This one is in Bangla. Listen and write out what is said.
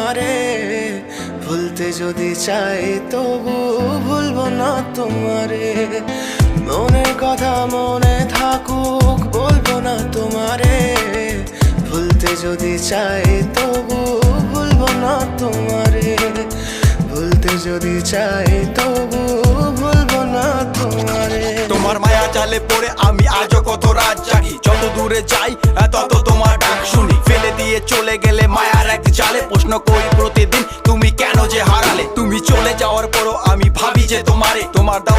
তোমারে, ভুলতে যদি চাই তবু ভুলবো না তোমারে। মনের কথা মনে থাকুক, বলবো না তোমারে, ভুলতে যদি চাই তবু ভুলবো না তোমারে। ভুলতে যদি চাই তবু ভুলবো না তোমারে। তোমার মায়া জালে পড়ে আমি আজও কত রাত জাগি, যত দূরে যাই তত তোমার ডাক শুনি। ফেলে দিয়ে চলে গেলে মায়ার এক জালে, প্রশ্ন করি প্রতিদিন তুমি কেন যে হারালে। তুমি চলে যাওয়ার পরও আমি ভাবি যে তোমার দেওয়া